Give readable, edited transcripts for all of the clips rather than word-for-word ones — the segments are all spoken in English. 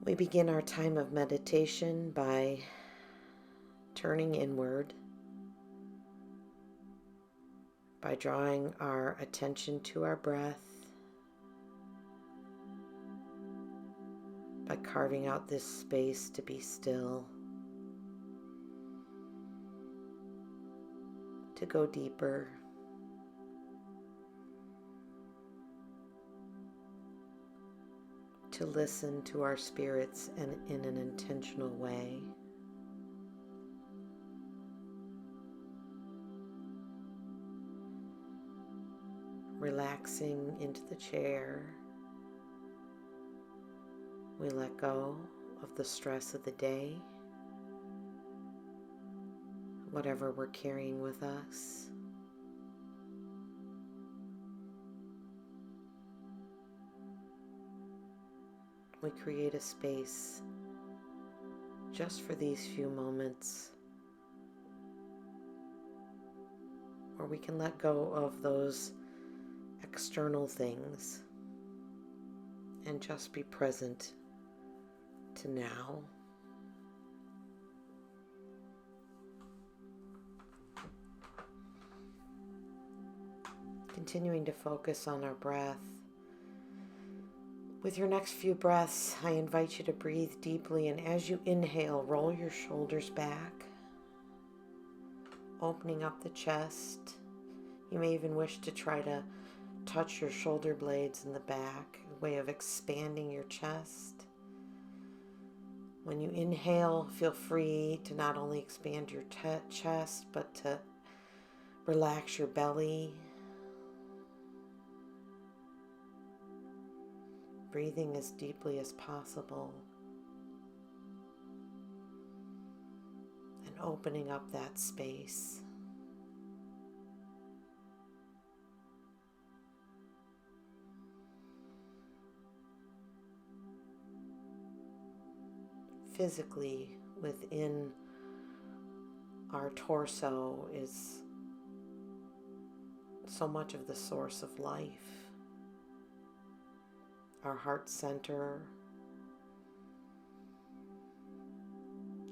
We begin our time of meditation by turning inward, by drawing our attention to our breath, by carving out this space to be still, to go deeper, to listen to our spirits and in an intentional way. Relaxing into the chair, we let go of the stress of the day, whatever we're carrying with us. We create a space just for these few moments where we can let go of those external things and just be present to now. Continuing to focus on our breath. With your next few breaths, I invite you to breathe deeply, and as you inhale, roll your shoulders back, opening up the chest. You may even wish to try to touch your shoulder blades in the back, a way of expanding your chest. When you inhale, feel free to not only expand your chest, but to relax your belly. Breathing as deeply as possible and opening up that space. Physically, within our torso is so much of the source of life. Our heart center,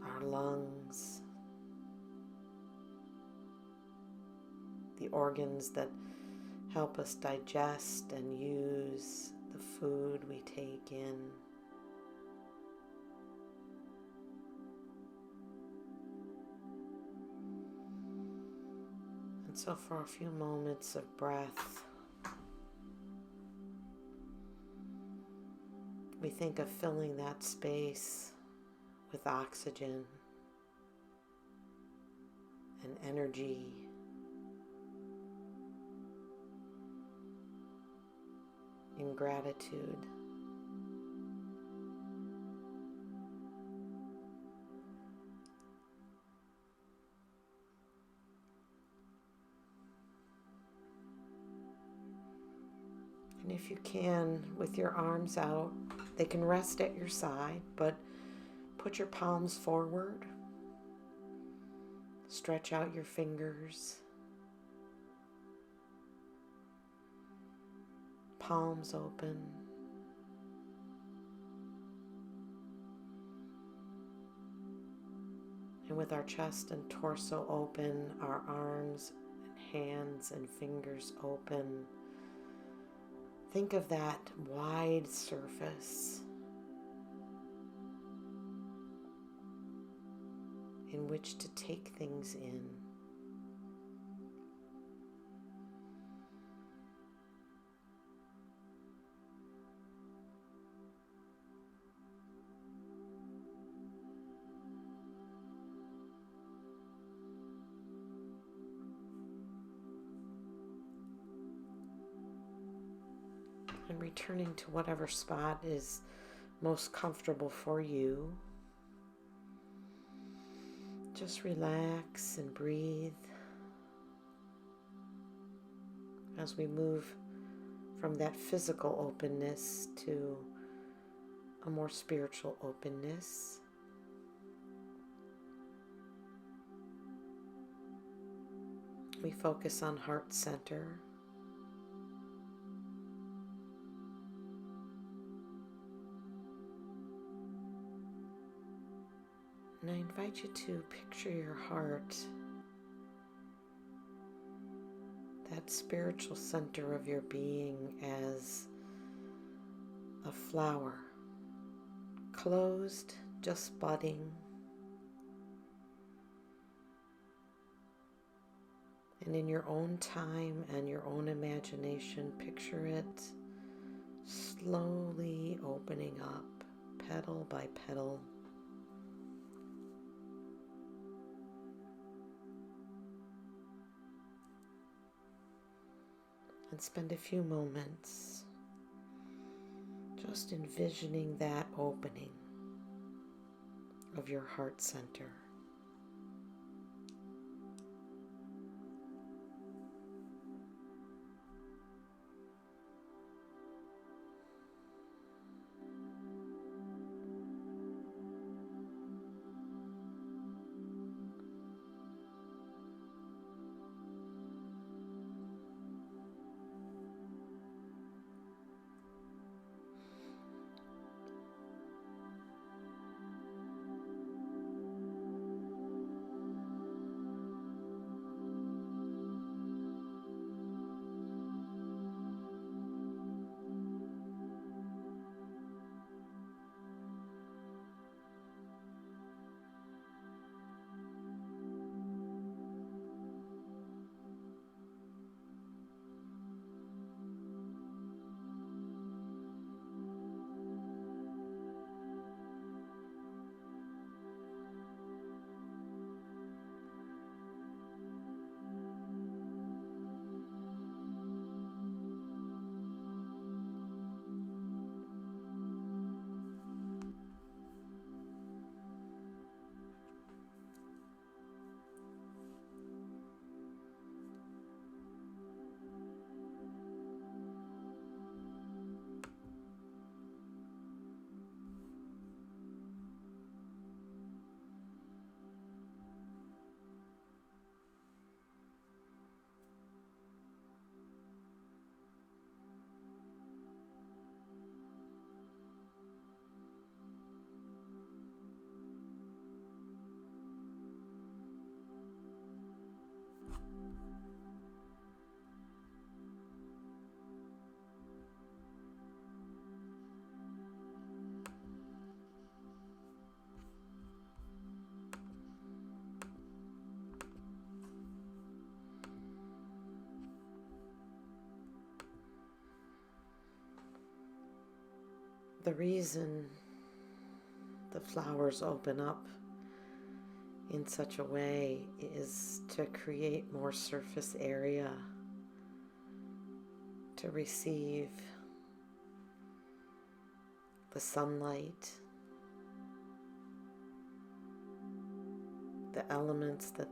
our lungs, the organs that help us digest and use the food we take in. And so for a few moments of breath, we think of filling that space with oxygen and energy, in gratitude. And if you can, with your arms out, they can rest at your side, but put your palms forward. Stretch out your fingers. Palms open. And with our chest and torso open, our arms and hands and fingers open, think of that wide surface in which to take things in. And returning to whatever spot is most comfortable for you. Just relax and breathe as we move from that physical openness to a more spiritual openness. We focus on heart center. And I invite you to picture your heart, that spiritual center of your being, as a flower, closed, just budding. And in your own time and your own imagination, picture it slowly opening up, petal by petal. And spend a few moments just envisioning that opening of your heart center. The reason the flowers open up in such a way is to create more surface area to receive the sunlight, the elements that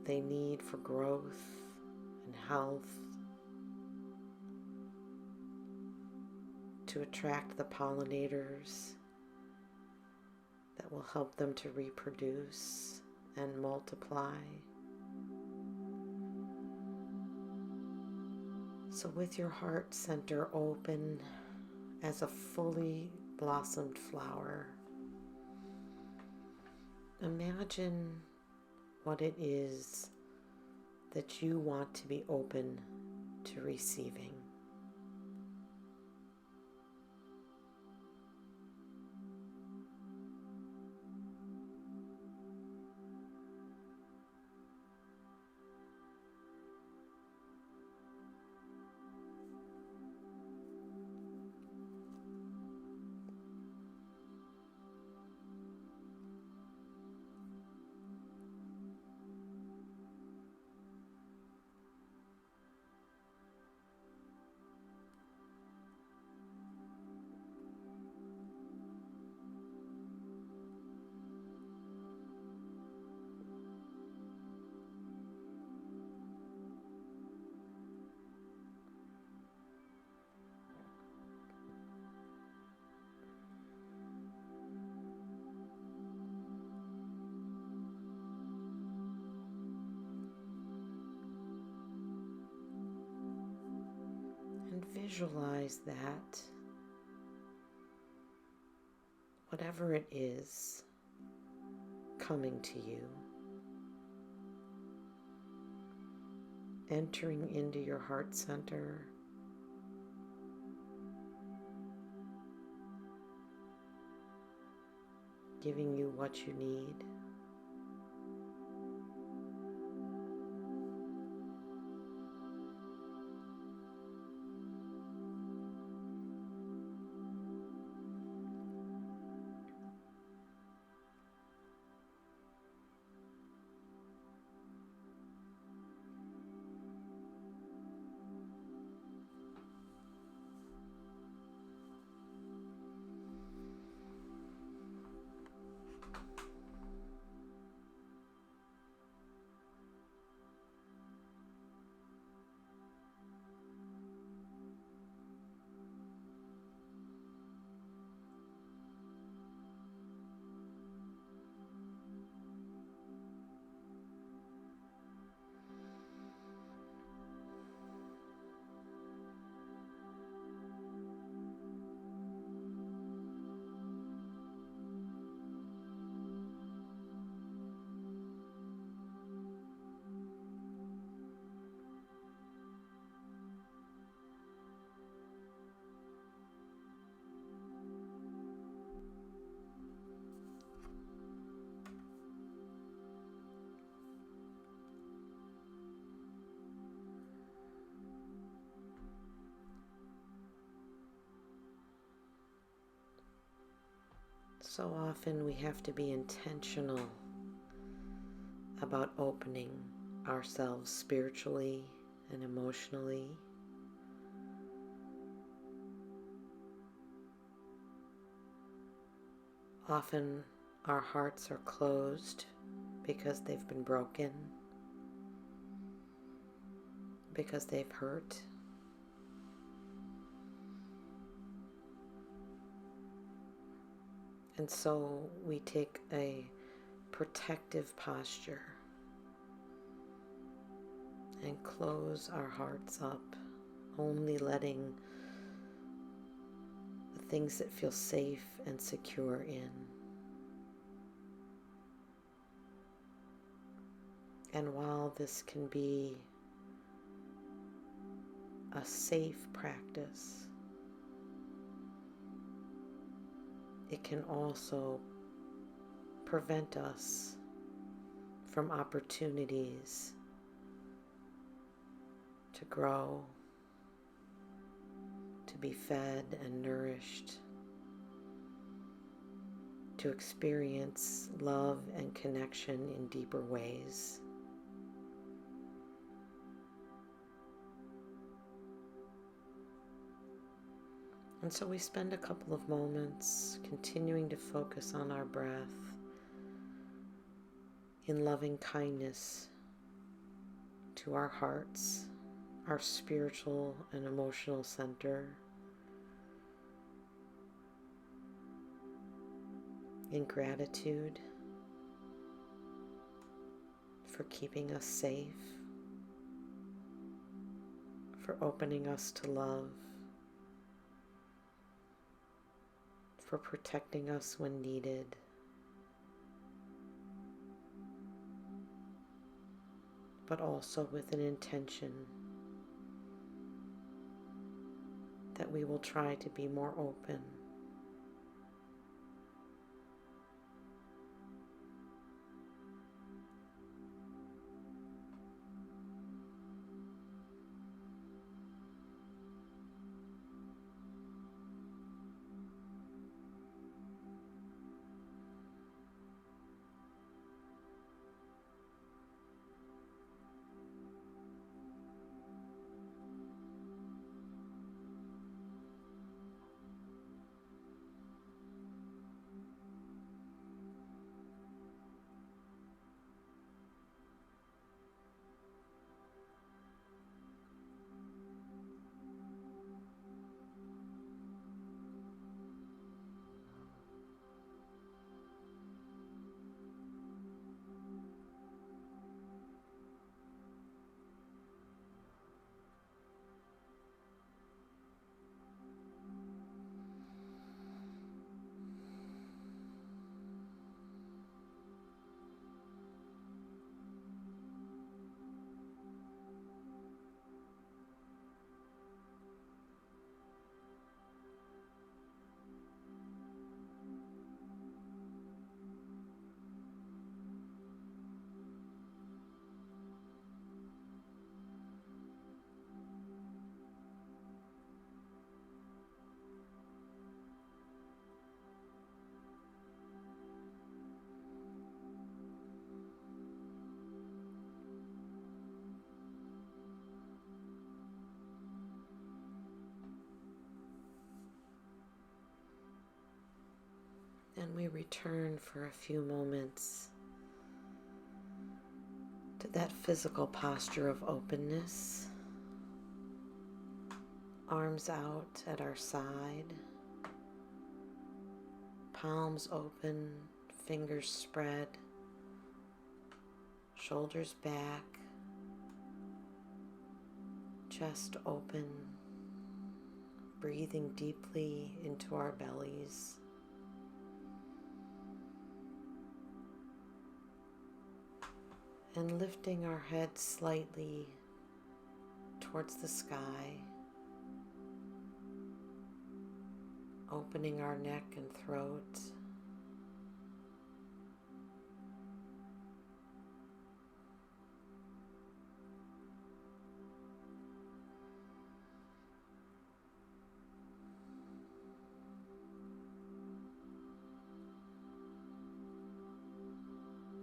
they need for growth and health, to attract the pollinators that will help them to reproduce and multiply. So with your heart center open as a fully blossomed flower, imagine what it is that you want to be open to receiving. And visualize that whatever it is coming to you, entering into your heart center, giving you what you need. So often we have to be intentional about opening ourselves spiritually and emotionally. Often our hearts are closed because they've been broken, because they've hurt. And so we take a protective posture and close our hearts up, only letting the things that feel safe and secure in. And while this can be a safe practice, it can also prevent us from opportunities to grow, to be fed and nourished, to experience love and connection in deeper ways. And so we spend a couple of moments continuing to focus on our breath in loving kindness to our hearts, our spiritual and emotional center, in gratitude for keeping us safe, for opening us to love, for protecting us when needed. But also with an intention that we will try to be more open, And we return for a few moments to that physical posture of openness. Arms out at our side, palms open, fingers spread, shoulders back, chest open, breathing deeply into our bellies. And lifting our head slightly towards the sky, opening our neck and throat.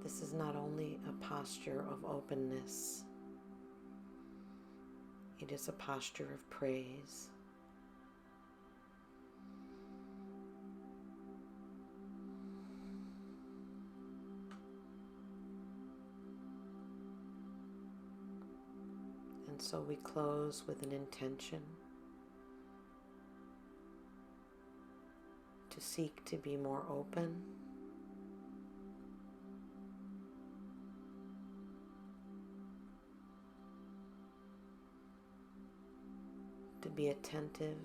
This is not only a posture of openness, it is a posture of praise. And so we close with an intention to seek to be more open, to be attentive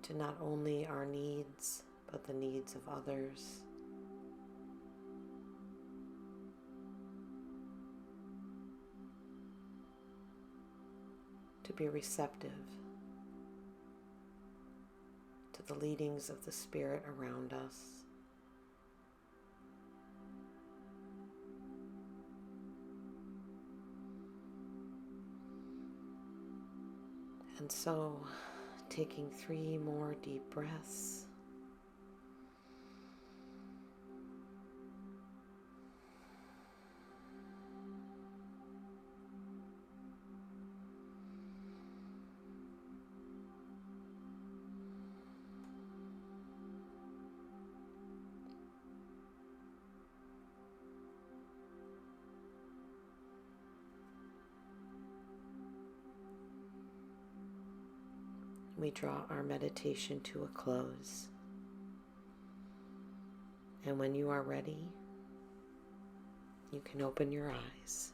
to not only our needs, but the needs of others. To be receptive to the leadings of the Spirit around us. And so, taking 3 more deep breaths. We draw our meditation to a close. And when you are ready, you can open your eyes.